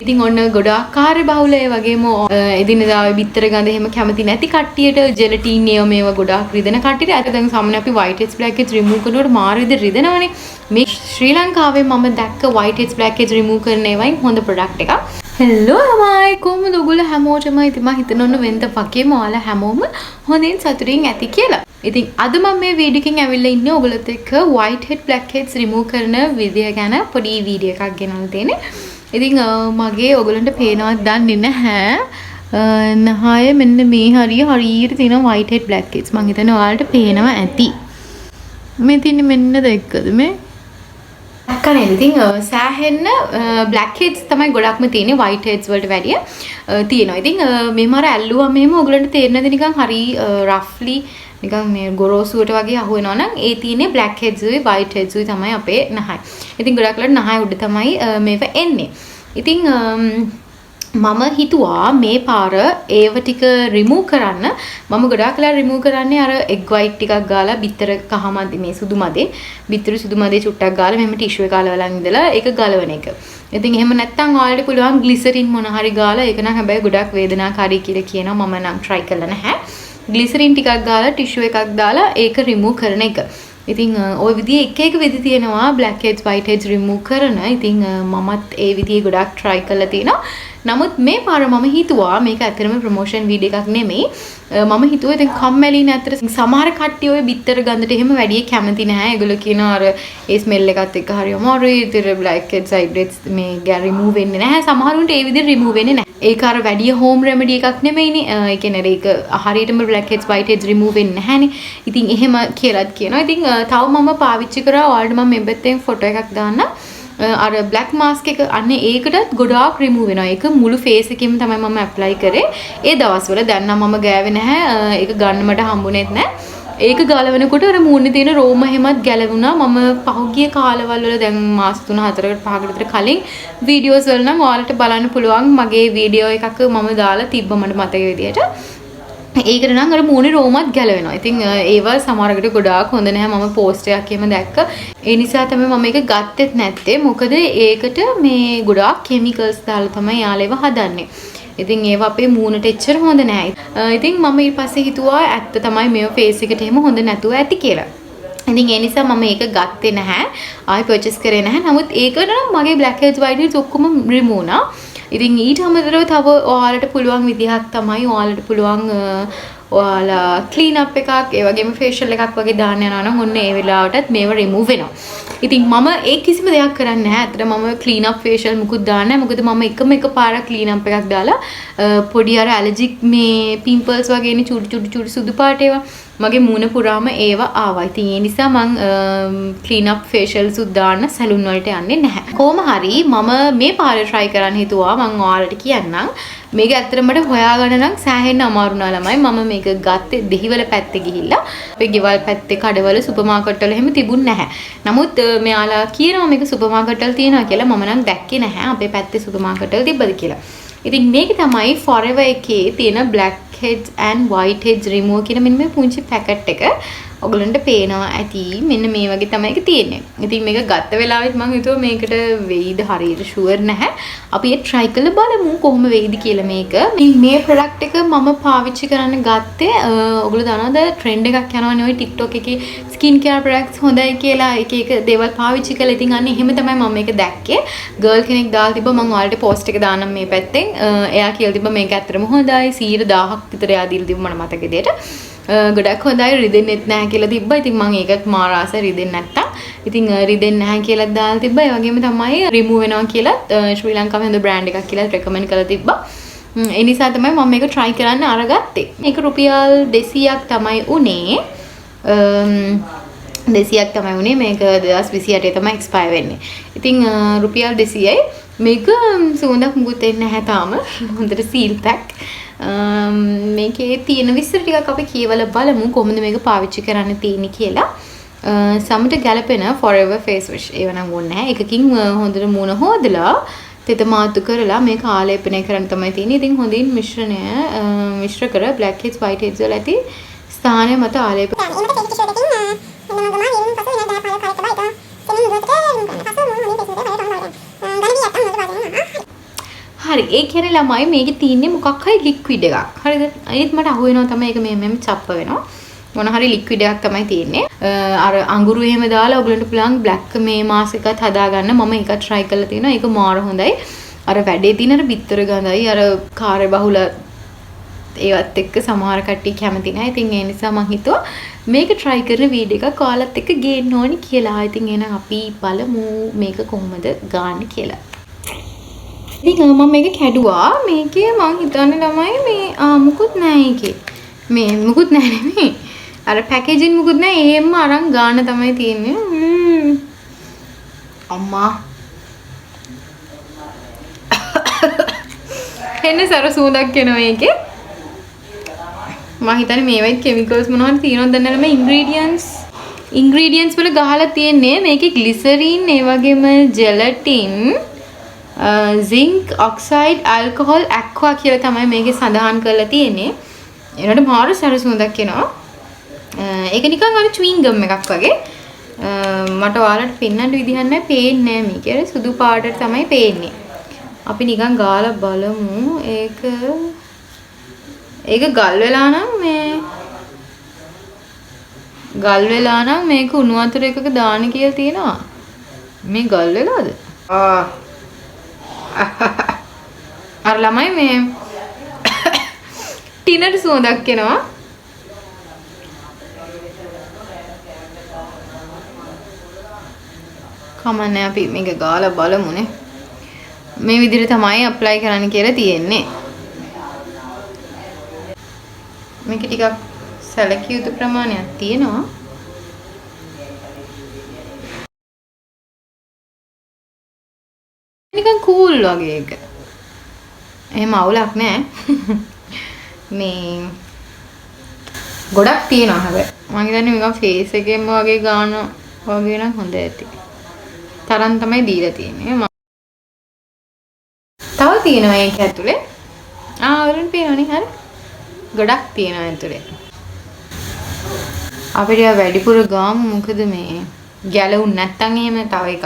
ඉතින් ඔන්න ගොඩාක් කාර්යබහුල ඒ වගේම එදිනෙදා බිත්තර ගඳ එහෙම කැමති නැති කට්ටියට ජෙලටින් මේවා ගොඩාක් රිදෙන කට්ටියට අද දැන් සාමාන්‍ය අපි white heads black heads remove කරනකොට මාර විදිහට රිදෙනවනේ. මේ ශ්‍රී ලංකාවේ මම දැක්ක white heads black heads remove කරන ඒවායින් හොඳ ප්‍රොඩක්ට් එකක්. හෙලෝ ළමයි කොහොමද ඔයගොල්ලෝ හැමෝටම ඉතින් මම හිතනොන්න වෙනද වගේම ඔයාලා හැමෝම හොඳින් සතුටින් ඇති කියලා. ඉතින් අද මම මේ වීඩියෝ එකෙන් ඇවිල්ලා ඉන්නේ ඔයගොල්ලොත් එක්ක white head black heads remove කරන විදිය ගැන පොඩි වීඩියෝ එකක් ගෙනල්ලා තියෙන්නේ. ඉතින් මගේ ඔයගොල්ලන්ට පේනවත් දන්නේ නැහැ. නහය මෙන්න මේ හරියට තියෙන white head black heads. මම හිතන්නේ ඔයාලට පේනවා ඇති. මේ තින්නේ මෙන්න දැක්කද මේ? දැක්කනේ. ඉතින් සෑහෙන්න black heads තමයි ගොඩක්ම තියෙන්නේ white heads වලට වැඩිය තියෙනවා. ඉතින් මේ මාර ඇල්ලුවා මෙහෙම ඔයගොල්ලන්ට තේරෙනද නිකන් හරි roughly නිකන් මේ ගොරෝසුවට වගේ අහු වෙනවා නම් ඒ තියෙන්නේ black heads උයි white heads උයි තමයි අපේ නහය. ඉතින් ගොඩක් වෙලාවට නහය උඩ තමයි මේව එන්නේ. ඉතින් මම හිතුවා මේ පාර ඒව ටික රිමූව් කරන්න. මම ගොඩාක් වෙලා රිමූව් කරන්නේ අර egg white ටිකක් ගාලා බිත්තර කහමදි මේ සුදු මදේ බිත්තර සුදු මදේ චුට්ටක් ගාලා මෙහෙම ටිෂු එක අලවලා ඉඳලා ඒක ගලවන එක. ඉතින් එහෙම නැත්නම් ඔයාලට පුළුවන් ග්ලිසරින් මොන හරි ගාලා ඒක නම් හැබැයි ගොඩක් වේදනාකාරී කියලා කියනවා. මම නම් try කරලා නැහැ. ග්ලිසරින් ටිකක් ගාලා ටිෂු එකක් දාලා ඒක රිමූව් කරන එක. ඉතින් ওই විදිහේ එක විදි තියෙනවා black heads white heads remove කරන. ඉතින් මමත් ඒ විදිහේ ගොඩක් try කරලා තිනවා. නමුත් මේ පාර මම හිතුවා මේක ඇත්තටම ප්‍රොමෝෂන් වීඩියෝ එකක් නෙමෙයි. මම හිතුවා ඉතින් කම්මැලි නැතර සමහර කට්ටිය ඔය බිත්තර ගඳට එහෙම වැඩි කැමති නැහැ. ඒගොල්ලෝ කියනවා අර ඒ ස්මෙල් එකත් එක්ක හරි අමාරුයි. ඉතින් black heads white heads මේ remove වෙන්නේ නැහැ. සමහරුන්ට ඒ විදිහට remove වෙන්නේ නැහැ. ඒක අර වැඩි හෝම් රෙමඩි එකක් නෙමෙයිනේ. ඒ කියන්නේ ඒක හරියටම black heads white heads remove වෙන්නේ නැහැනේ. ඉතින් එහෙම කියලාත් කියනවා. ඉතින් තව මම පාවිච්චි කරා ඔයාලට මම මේ පැත්තෙන් ෆොටෝ එකක් දාන්න. අර black mask එක අන්නේ ඒකටත් ගොඩාක් remove වෙනවා. ඒක මුළු face එකෙම තමයි මම apply කරේ. ඒ දවස්වල දැන් නම් මම ගෑවේ නැහැ. ඒක ගන්න මට හම්බුනේත් නැහැ. ඒක ගලවනකොට අර මූණේ තියෙන රෝම හැමත් ගැලවුණා. මම පහුගිය කාලවල වල දැන් මාස 3-4කට 5කට විතර කලින් වීඩියෝස් වල නම් ඔයාලට බලන්න පුළුවන් මගේ වීඩියෝ එකක් මම දාලා තිබ්බ මට මතක විදියට. ඒකට නම් අර මූණේ රෝමත් ගැලවෙනවා. ඉතින් ඒව සමහරකට ගොඩාක් හොඳ නැහැ. මම පෝස්ට් එකක් එහෙම දැක්ක. ඒ නිසා තමයි මම ඒක ගත්තෙත් නැත්තේ. මොකද ඒකට මේ ගොඩාක් කෙමිකල්ස් දාලා තමයි යාළුව හදන්නේ. ඉතින් ඒව අපේ මූණට එච්චර හොඳ නැහැ. ඉතින් මම ඊට පස්සේ හිතුවා ඇත්ත තමයි මේ ෆේස් එකට එහෙම හොඳ නැතුව ඇති කියලා. ඉතින් ඒ නිසා මම ඒක ගත්තේ නැහැ. ආයි පර්චේස් කරේ නැහැ. නමුත් ඒකට නම් මගේ black heads white heads ඔක්කොම remove වුණා. ඉතින් ඊට අමතරව තව ඔයාලට පුළුවන් විදිහක් තමයි ඔයාලට පුළුවන් ඔයාලා ක්ලීන් අප් එකක් ඒ වගේම ෆේෂියල් එකක් වගේ දාන්න යනවා නම් ඔන්න ඒ වෙලාවටත් මේව රිමූව් වෙනවා. ඉතින් මම ඒ කිසිම දෙයක් කරන්නේ නැහැ. අතට මම ක්ලීන් අප් ෆේෂියල් මුකුත් දාන්නේ නැහැ. මොකද මම එක පාරක් ක්ලීන් අප් එකක් දාලා පොඩි අර ඇලර්ජික් මේ පිම්පල්ස් වගේනේ චුටි සුදු පාට ඒවා මගේ මූණ පුරාම ඒව ආවා. ඉතින් ඒ නිසා මං ක්ලීන් අප් ෆේෂියල්ස් උත් දාන්න සැලුන් වලට යන්නේ නැහැ. කොහොම හරි මම මේ පාරේ try කරන්න හිතුවා. මං ඔයාලට කියන්නම්. මේක ඇත්තටම මට හොයාගන්න නම් සෑහෙන්න අමාරු නා ළමයි. මම මේක ගත්තේ දෙහිවල පැත්තේ ගිහිල්ලා. අපේ ගෙවල් පැත්තේ කඩවල සුපර් මාකට් වල එහෙම තිබුණ නැහැ. නමුත් මෙයාලා කියනවා මේක සුපර් මාකට් වල තියෙනවා කියලා. මම නම් දැක්කේ නැහැ අපේ පැත්තේ සුපර් මාකට් වල තිබ්බද කියලා. ඉතින් මේක තමයි Forever එකේ තියෙන black heads and white heads remove කියන මෙන්න මේ පුංචි පැකට් එක. ඔයගලන්ට පේනවා ඇති මෙන්න මේ වගේ තමයි ඒක තියෙන්නේ. ඉතින් මේක ගත්ත වෙලාවෙත් මම හිතුවා මේකට වෙයිද හරියට ෂුවර් නැහැ. අපි ඒක try කරලා බලමු කොහොම වෙයිද කියලා මේක. මේ ප්‍රොඩක්ට් එක මම පාවිච්චි කරන්න ගත්තේ ඔයගොල්ලෝ දන්නවද ට්‍රෙන්ඩ් එකක් යනවනේ ওই TikTok එකේ ස්කින් කෙයාර් ප්‍රොඩක්ට්ස් හොඳයි කියලා එක දේවල් පාවිච්චි කරලා. ඉතින් අන්න එහෙම තමයි මම මේක දැක්කේ. ගර්ල් කෙනෙක් දාලා තිබ්බා මම ඔයාලට පෝස්ට් එක දාන්නම් මේ පැත්තෙන්. එයා කියලා තිබ්බා මේක ඇත්තටම හොඳයි 100,000ක් විතර එයා දීලා තිබ්බා මට මතක විදියට. ගොඩක් හොඳයි රිදෙන්නෙත් නැහැ කියලා තිබ්බා. ඉතින් මම ඒකත් මාර ආසයි රිදෙන්නේ නැත්තම්. ඉතින් රිදෙන්නේ නැහැ කියලා දාලා තිබ්බා. ඒ වගේම තමයි රිමූව් වෙනවා කියලා ශ්‍රී ලංකාවේ හොඳ බ්‍රෑන්ඩ් එකක් කියලා රෙකමන්ඩ් කරලා තිබ්බා. ඒ නිසා තමයි මම මේක try කරන්න අරගත්තේ. මේක රුපියල් 200ක් තමයි උනේ. 200ක් තමයි උනේ. මේක 2028 තමයි expire වෙන්නේ. ඉතින් රුපියල් 200යි. මේක සුවඳක් මුකුත් එන්නේ නැහැ තාම. හොඳට seal pack. මේකේ තියෙන විස්තර ටිකක් අපි කියවලා බලමු කොහොමද මේක පාවිච්චි කරන්න තියෙන්නේ කියලා. සමට ගැලපෙන Forever face wash ඒව නම් ඕනේ නැහැ. එකකින් හොඳට මූණ හොදලා තෙත මාතු කරලා මේක ආලේපනය කරන්න තමයි තියෙන්නේ. ඉතින් හොඳින් මිශ්‍ර කර black heads white heads වල ඇති ස්ථානය මත ආලේප හරි ඒ කියන්නේ ළමයි මේකේ තියෙන්නේ මොකක් හරි ලික්විඩ් එකක්. හරිද? ඒත් මට අහු වෙනවා තමයි ඒක මෙහෙම චප්ප වෙනවා. මොන හරි ලික්විඩ් එකක් තමයි තියෙන්නේ. අර අඟුරු එහෙම දාලා ඔයගලන්ට පුළුවන් බ්ලැක් මේ මාස් එකත් හදාගන්න. මම ඒක try කරලා තියෙනවා. ඒක මාර හොඳයි. අර වැඩේ තියෙන අර බිත්තර ගඳයි අර කාර්ය බහුල ඒවත් එක්ක සමහර කට්ටිය කැමති නැහැ. ඉතින් ඒ නිසා මම හිතුවා මේක try කරන වීඩියෝ එකක් ඔයාලත් එක්ක ගේන්න ඕනි කියලා. ඉතින් එහෙනම් අපි බලමු මේක කොහොමද ගන්න කියලා. ඉතින් මම මේක කැඩුවා. මේකේ මම හිතන්නේ ළමයි මේ මුකුත් නැහැ ඒකේ. මේ මුකුත් නැහැ නෙමෙයි. අර පැකේජින් මුකුත් නැහැ. එහෙම්ම අරන් ගන්න තමයි තියෙන්නේ. අම්මා. එන්න සර සූඳක් එනවා මේකේ. මම හිතන්නේ මේවයිත් කෙමිකල්ස් මොනවද තියෙනවද දන්නේ නැහැ. ඉන්ග්‍රීඩියන්ට්ස් වල ගහලා තියෙන්නේ මේකේ ග්ලිසරින් ඒ වගේම gelatine zinc oxide alcohol aqua කියලා තමයි මේකේ සඳහන් කරලා තියෙන්නේ. ඒනට මාරු සරසුඳක් එනවා. ඒක නිකන් අර chewing gum එකක් වගේ. මට ඔයාලට පෙන්වන්න විදිහක් නැහැ. පේන්නේ නැහැ මේකේ. සුදු පාටට තමයි පේන්නේ. අපි නිකන් ගාලා බලමු. ඒක ගල් වෙලා නම් මේක උණු වතුර එකක දාන්න කියලා තියෙනවා. මේ ගල් වෙලාද? අර ළමයි මේ ටිනට සුවඳක් එනවා. කමන්නේ අපි මේක ගාලා බලමුනේ. මේ විදිහට තමයි apply කරන්න කියලා තියෙන්නේ. මේක ටිකක් සැලකිය යුතු ප්‍රමාණයක් තියෙනවා. නිකන් කූල් වගේ එක. එහෙම අවුලක් නැහැ. මේ ගොඩක් තියෙනවා හැබැයි. මම හිතන්නේ මේක ෆේස් එකෙම වගේ ගන්න වගේ නම් හොඳ ඇති. තරම් තමයි දීලා තියෙන්නේ. තව තියෙනවා ඒක ඇතුලේ. වරුන් පේනවනේ හරි. ගොඩක් තියෙනවා ඇතුලේ. අපිට වැඩිපුර ගාමු මොකද මේ ගැලවුන් නැත්තම් එහෙම තව එකක්.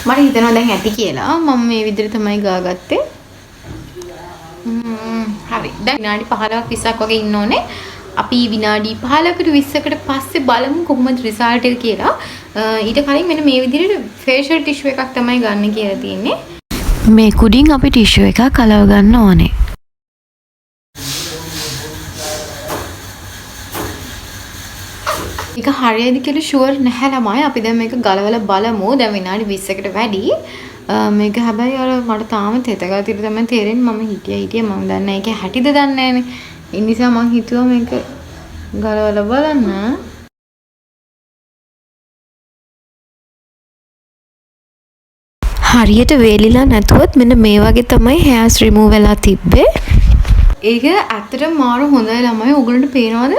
මට හිතෙනවා දැන් ඇති කියලා. මම මේ විදිහට තමයි ගාගත්තේ. හරි. දැන් විනාඩි 15ක් 20ක් වගේ ඉන්න ඕනේ. අපි විනාඩි 15කට 20කට පස්සේ බලමු කොහොමද රිසල්ට් එක කියලා. ඊට කලින් මෙන්න මේ විදිහට ෆේෂල් ටිෂු එකක් තමයි ගන්න කියලා තියෙන්නේ. මේ කුඩින් අපි ටිෂු එකක් අලව ගන්න ඕනේ. ඒක හරියද කියලා ෂුවර් නැහැ ළමයි. අපි දැන් මේක ගලවලා බලමු. දැන් විනාඩි 20කට වැඩි. මේක හැබැයි අර මට තාම තෙතගතිර තමයි තේරෙන්නේ. මම හිටියේ මම දන්නේ ඒකේ හැටිද දන්නේ නැහනේ. ඒ නිසා මම හිතුවා මේක ගලවලා බලන්න. හරියට වේලිලා නැතුවත් මෙන්න මේ වගේ තමයි hairs remove වෙලා තිබ්බේ. ඒක ඇත්තටම මාර හොඳයි ළමයි. ඔයගොල්ලන්ට පේනවද?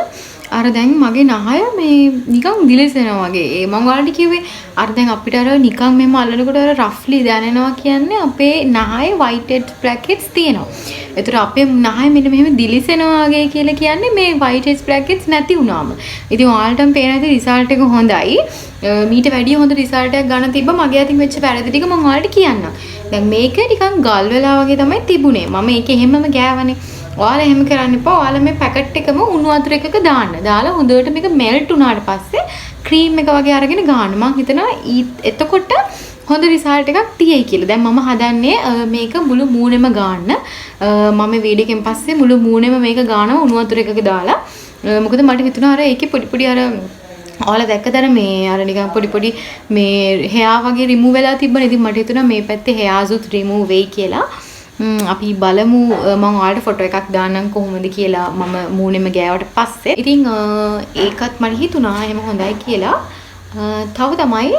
අර දැන් මගේ නහය මේ නිකන් දිලිසෙනවා වගේ. මම ඔයාලට කිව්වේ අර දැන් අපිට අර නිකන් මෙහෙම අල්ලනකොට අර රෆ්ලි දැනෙනවා කියන්නේ අපේ නහයේ white head brackets තියෙනවා. ඒතර අපේ නහය මෙන්න මෙහෙම දිලිසෙනවා වගේ කියලා කියන්නේ මේ white head brackets නැති වුණාම. ඉතින් ඔයාලටම පේන ඇති රිසල්ට් එක හොඳයි. මීට වැඩිය හොඳ රිසල්ට් එකක් ගන්න තිබ්බා. මගේ අතින් වෙච්ච වැරදි ටික මම ඔයාලට කියන්නම්. දැන් මේක නිකන් ගල් වෙලා වගේ තමයි තිබුණේ. මම ඒක එහෙමම ගෑවනේ. ඔයාලා එහෙම කරන්න එපා. ඔයාලා මේ පැකට් එකම උණු වතුර එකක දාන්න. දාලා හොඳට මේක මෙල්ට් වුණාට පස්සේ ක්‍රීම් එක වගේ අරගෙන ගන්න. මම හිතනවා එතකොට හොඳ රිසල්ට් එකක් තියෙයි කියලා. දැන් මම හදන්නේ මේක මුළු මූණෙම ගන්න. මම වීඩියෝ එකෙන් පස්සේ මුළු මූණෙම මේක ගන්නවා උණු වතුර එකක දාලා. මොකද මට හිතුණා අර ඒකේ පොඩි අර ඔයාලා දැක්කද මේ අර නිකන් පොඩි මේ hair වගේ remove වෙලා තිබ්බනේ. ඉතින් මට හිතුණා මේ පැත්තේ hairs උත් remove වෙයි කියලා. අපි බලමු මම ඔයාලට ෆොටෝ එකක් දාන්නම් කොහොමද කියලා මම මූණෙම ගෑවට පස්සේ. ඉතින් ඒකත් මට හිතුණා එහෙම හොඳයි කියලා. තව තමයි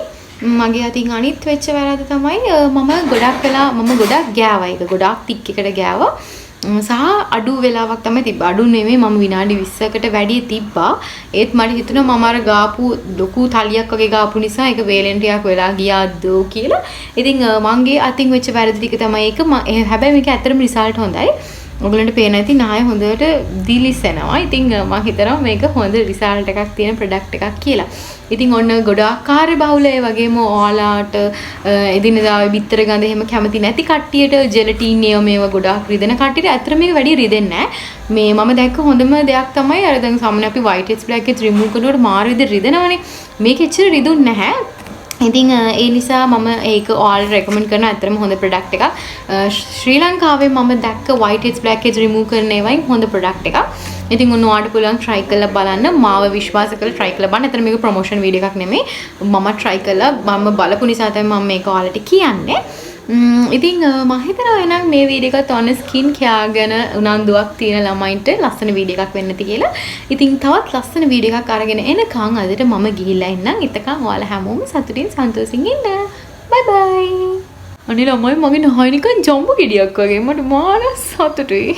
මගේ අතින් අනිත් වෙච්ච වැරද්ද තමයි මම ගොඩක් ගෑවා. ඒක ගොඩක් තික් එකට ගෑවා. සහ අඩු වෙලාවක් තමයි තිබ්බා. අඩු නෙමෙයි මම විනාඩි 20කට වැඩි තිබ්බා. ඒත් මට හිතුණා මම අර ගාපු ලොකු තලියක් වගේ ගාපු නිසා ඒක වේලෙන් ටිකක් වෙලා ගියාද කියලා. ඉතින් මගේ අතින් වෙච්ච වැරදි ටික තමයි ඒක. හැබැයි මේක ඇත්තටම රිසල්ට් හොඳයි. ඔයගලන්ට පේන ඇති නාය හොඳට දිලිසෙනවා. ඉතින් මම හිතනවා මේක හොඳ රිසල්ට් එකක් තියෙන ප්‍රොඩක්ට් එකක් කියලා. ඉතින් ඔන්න ගොඩාක් කාර්යබහුල ඒ වගේම ඔයාලාට එදිනදා බිත්තර ගඳ එහෙම කැමති නැති කට්ටියට ජෙලටින් මේවා ගොඩාක් රිදෙන කට්ටියට ඇත්තට මේක වැඩි රිදෙන්නේ නැහැ. මේ මම දැක්ක හොඳම දෙයක් තමයි අර දැන් සාමාන්‍ය අපි white heads black heads remove කරනකොට මාර විදිහට රිදෙනවනේ. මේක එච්චර රිදුන්නේ නැහැ. ඉතින් ඒ නිසා මම ඒක ඔයාලට රෙකමන්ඩ් කරන ඇත්තටම හොඳ ප්‍රොඩක්ට් එකක්. ශ්‍රී ලංකාවේ මම දැක්ක white heads black heads remove කරන ඒවායින් හොඳ ප්‍රොඩක්ට් එකක්. ඉතින් ඔයාලට පුළුවන් try කරලා බලන්න. මාව විශ්වාස කරලා try කරලා බලන්න. ඇත්තට මේක ප්‍රොමෝෂන් වීඩියෝ එකක් නෙමෙයි. මම try කරලා මම බලපු නිසා තමයි මම මේක ඔයාලට කියන්නේ. ඉතින් මම හිතනවා එහෙනම් මේ වීඩියෝ එකත් ඔන්න ස්කින් කෙයාර් ගැන උනන්දුවක් තියෙන ළමයින්ට ලස්සන වීඩියෝ එකක් වෙන්න ඇති කියලා. ඉතින් තවත් ලස්සන වීඩියෝ එකක් අරගෙන එනකන් අදට මම ගිහිල්ලා ඉන්නම්. එතකන් ඔයාලා හැමෝම සතුටින් සන්තෝෂින් ඉන්න. බයි බයි. අනේ ළමයි මගේ නහය නිකන් ජම්බු ගෙඩියක් වගේ මට මාර සතුටුයි.